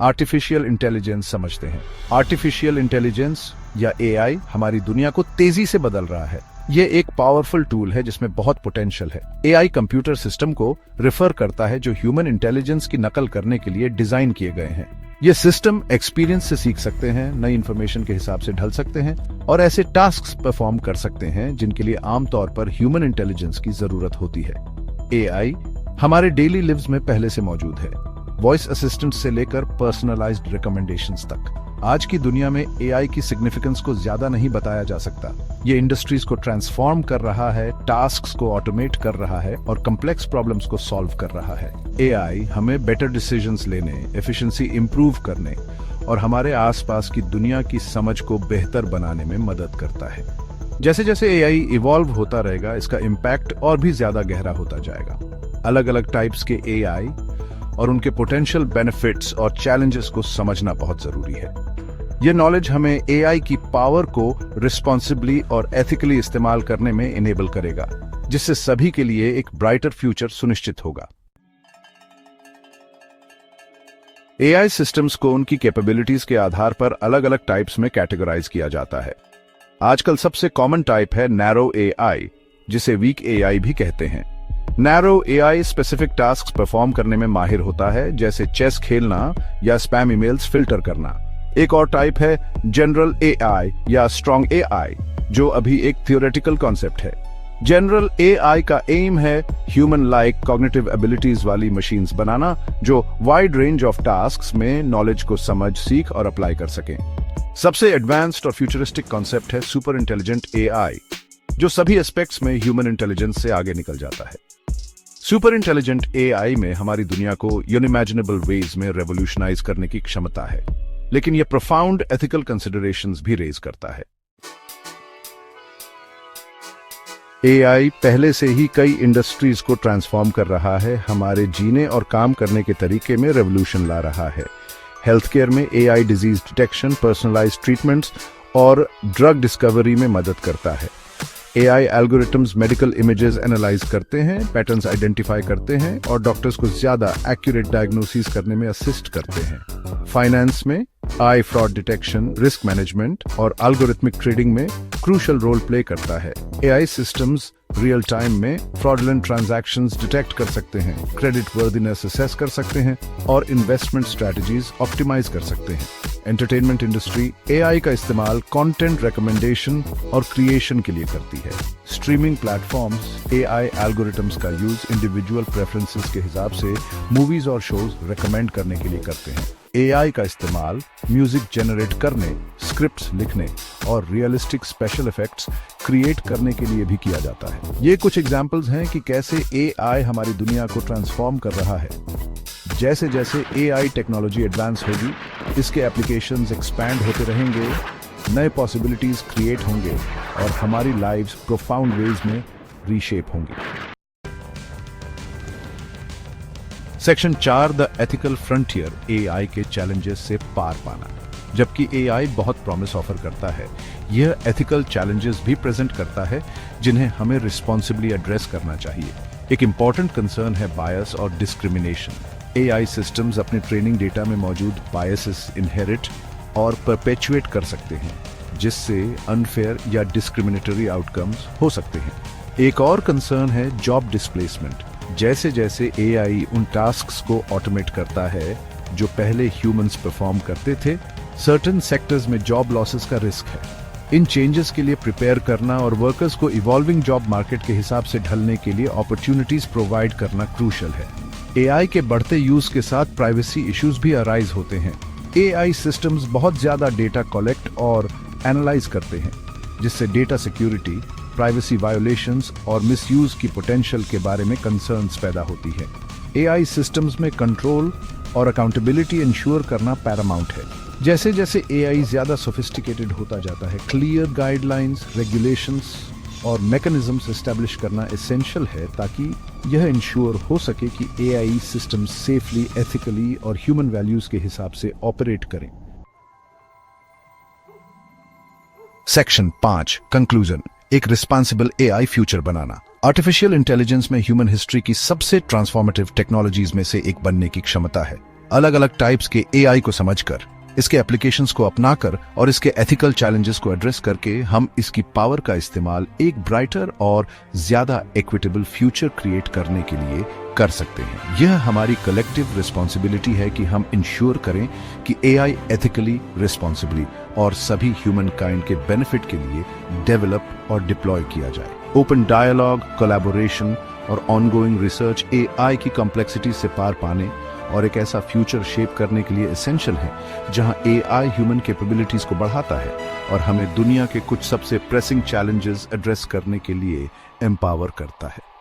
Artificial intelligence समझते हैं। Artificial intelligence या एआई हमारी दुनिया को तेजी से बदल रहा है। ये एक पावरफुल टूल है जिसमें बहुत पोटेंशियल है। एआई कंप्यूटर सिस्टम को रिफर करता है जो ह्यूमन इंटेलिजेंस की नकल करने के लिए डिजाइन किए गए हैं। ये सिस्टम एक्सपीरियंस से सीख सकते हैं, नई इंफॉर्मेशन के हिसाब से ढल सकते हैं और ऐसे टास्क्स परफॉर्म कर सकते हैं जिनके लिए आमतौर पर ह्यूमन इंटेलिजेंस की जरूरत होती है। एआई हमारे डेली लिव्स में पहले से मौजूद है, वॉइस असिस्टेंट से लेकर पर्सनलाइज्ड रिकमेंडेशंस तक। आज की दुनिया में एआई की सिग्निफिकेंस को ज्यादा नहीं बताया जा सकता। ये इंडस्ट्रीज को ट्रांसफॉर्म कर रहा है, टास्क्स को ऑटोमेट कर रहा है और कॉम्प्लेक्स प्रॉब्लम्स को सॉल्व कर रहा है। एआई हमें बेटर डिसीजंस लेने, एफिशिएंसी इंप्रूव करने और हमारे आसपास की दुनिया की समझ को बेहतर बनाने में मदद करता है। जैसे जैसे एआई इवॉल्व होता रहेगा, इसका इम्पैक्ट और भी ज्यादा गहरा होता जाएगा। अलग अलग टाइप्स के एआई और उनके पोटेंशियल बेनिफिट्स और चैलेंजेस को समझना बहुत जरूरी है। यह नॉलेज हमें एआई की पावर को रिस्पॉन्सिबली और एथिकली इस्तेमाल करने में इनेबल करेगा, जिससे सभी के लिए एक ब्राइटर फ्यूचर सुनिश्चित होगा। एआई सिस्टम्स को उनकी कैपेबिलिटीज के आधार पर अलग अलग टाइप्स में कैटेगराइज किया जाता है। आजकल सबसे कॉमन टाइप है नैरो एआई, जिसे वीक एआई भी कहते हैं। Narrow AI specific task perform करने में माहिर होता है, जैसे चेस खेलना या स्पैम ईमेल्स फिल्टर करना। एक और टाइप है जनरल एआई या स्ट्रॉन्ग एआई, जो अभी एक थियोरेटिकल कॉन्सेप्ट है। जनरल एआई का एम है ह्यूमन लाइक कॉग्निटिव एबिलिटीज वाली मशीन्स बनाना, जो वाइड रेंज ऑफ टास्क्स में नॉलेज को समझ, सीख और अप्लाई कर सकें। सबसे एडवांस्ड और फ्यूचरिस्टिक कॉन्सेप्ट है सुपर इंटेलिजेंट एआई, जो सभी एस्पेक्ट्स में ह्यूमन इंटेलिजेंस से आगे निकल जाता है। सुपर इंटेलिजेंट एआई में हमारी दुनिया को यूनिमैजिनेबल वेज में रेवोल्यूशनाइज करने की क्षमता है, लेकिन यह प्रोफाउंड एथिकल कंसिडरेशंस भी रेज करता है। एआई पहले से ही कई इंडस्ट्रीज को ट्रांसफॉर्म कर रहा है, हमारे जीने और काम करने के तरीके में रेवोल्यूशन ला रहा है। हेल्थ केयर में AI disease detection, personalised treatments और ड्रग डिस्कवरी में मदद करता है। AI algorithms medical images analyse करते हैं, पैटर्न्स आइडेंटिफाई करते हैं और डॉक्टर्स को ज्यादा एक्यूरेट डायग्नोसिस करने में असिस्ट करते हैं। फाइनेंस में आई फ्रॉड डिटेक्शन, रिस्क मैनेजमेंट और एल्गोरिथमिक ट्रेडिंग में क्रूशियल रोल प्ले करता है। एआई सिस्टम्स रियल टाइम में फ्रॉडुलेंट ट्रांजैक्शंस डिटेक्ट कर सकते हैं, क्रेडिट वर्दीनेस असेस कर सकते हैं और इन्वेस्टमेंट स्ट्रैटेजीज ऑप्टिमाइज कर सकते हैं। एंटरटेनमेंट इंडस्ट्री एआई का इस्तेमाल कंटेंट रिकमेंडेशन और क्रिएशन के लिए करती है। स्ट्रीमिंग प्लेटफॉर्म्स एआई एल्गोरिथम्स का यूज इंडिविजुअल प्रेफरेंसेस के हिसाब से मूवीज और शोज रिकमेंड करने के लिए करते हैं। एआई का इस्तेमाल म्यूजिक जनरेट करने, स्क्रिप्ट्स लिखने और रियलिस्टिक स्पेशल इफेक्ट्स क्रिएट करने के लिए भी किया जाता है। ये कुछ एग्जांपल्स हैं कि कैसे एआई हमारी दुनिया को ट्रांसफॉर्म कर रहा है। जैसे जैसे एआई टेक्नोलॉजी एडवांस होगी, इसके एप्लीकेशंस एक्सपैंड होते रहेंगे, नए पॉसिबिलिटीज क्रिएट होंगे और हमारी लाइव्स प्रोफाउंड वेज में रीशेप होंगी। Section 4 the ethical frontier, AI के चैलेंजेस से पार पाना। जबकि एआई बहुत प्रॉमिस ऑफर करता है, यह एथिकल चैलेंजेस भी प्रेजेंट करता है जिन्हें हमें रिस्पॉन्सिबली एड्रेस करना चाहिए। एक इंपॉर्टेंट कंसर्न है बायस और डिस्क्रिमिनेशन। एआई सिस्टम्स अपने ट्रेनिंग डेटा में मौजूद बायसेस इनहेरिट और परपेचुएट कर सकते हैं, जिससे अनफेयर या डिस्क्रिमिनेटरी आउटकम्स हो सकते हैं। एक और कंसर्न है जॉब डिस्प्लेसमेंट। जैसे जैसे एआई उन टास्क्स को ऑटोमेट करता है जो पहले ह्यूमंस परफॉर्म करते थे, सर्टेन सेक्टर्स में जॉब लॉसेस का रिस्क है। इन चेंजेस के लिए प्रिपेयर करना और वर्कर्स को इवॉल्विंग जॉब मार्केट के हिसाब से ढलने के लिए अपॉर्चुनिटीज प्रोवाइड करना क्रूशियल है। एआई के बढ़ते यूज के साथ प्राइवेसी इश्यूज भी अराइज होते हैं। एआई सिस्टम्स बहुत ज्यादा डेटा कलेक्ट और एनालाइज करते हैं, जिससे डेटा सिक्योरिटी, प्राइवेसी वायोलेशंस और मिसयूज की पोटेंशियल के बारे में कंसर्न्स पैदा होती है। एआई सिस्टम्स में कंट्रोल और अकाउंटेबिलिटी इंश्योर करना पैरामाउंट है। जैसे जैसे एआई ज्यादा सोफिस्टिकेटेड होता जाता है, क्लियर गाइडलाइंस, रेगुलेशंस और मैकेनिज्म्स एस्टैब्लिश करना एसेंशियल है ताकि यह इंश्योर हो सके कि एआई सिस्टम सेफली, एथिकली और ह्यूमन वैल्यूज के हिसाब से ऑपरेट करें। सेक्शन 5 कंक्लूजन, एक रिस्पॉन्सिबल एआई फ्यूचर बनाना। आर्टिफिशियल इंटेलिजेंस में ह्यूमन हिस्ट्री की सबसे ट्रांसफॉर्मेटिव टेक्नोलॉजीज में से एक बनने की क्षमता है। अलग अलग टाइप्स के एआई को समझकर, इसके एप्लीकेशंस को अपनाकर और इसके एथिकल चैलेंजेस को एड्रेस करके हम इसकी पावर का इस्तेमाल एक ब्राइटर और ज्यादा इक्विटेबल फ्यूचर क्रिएट करने के लिए कर सकते हैं। यह हमारी कलेक्टिव रिस्पॉन्सिबिलिटी है कि हम इंश्योर करें कि एआई एथिकली, रिस्पॉन्सिबली और सभी ह्यूमन काइंड के बेनिफिट के लिए डेवलप और डिप्लॉय किया जाए। ओपन डायलॉग, कोलैबोरेशन और ऑनगोइंग रिसर्च एआई की कॉम्प्लेक्सिटी से पार पाने और एक ऐसा फ्यूचर शेप करने के लिए एसेंशियल है जहां एआई ह्यूमन कैपेबिलिटीज को बढ़ाता है और हमें दुनिया के कुछ सबसे प्रेसिंग चैलेंजेस एड्रेस करने के लिए एम्पावर करता है।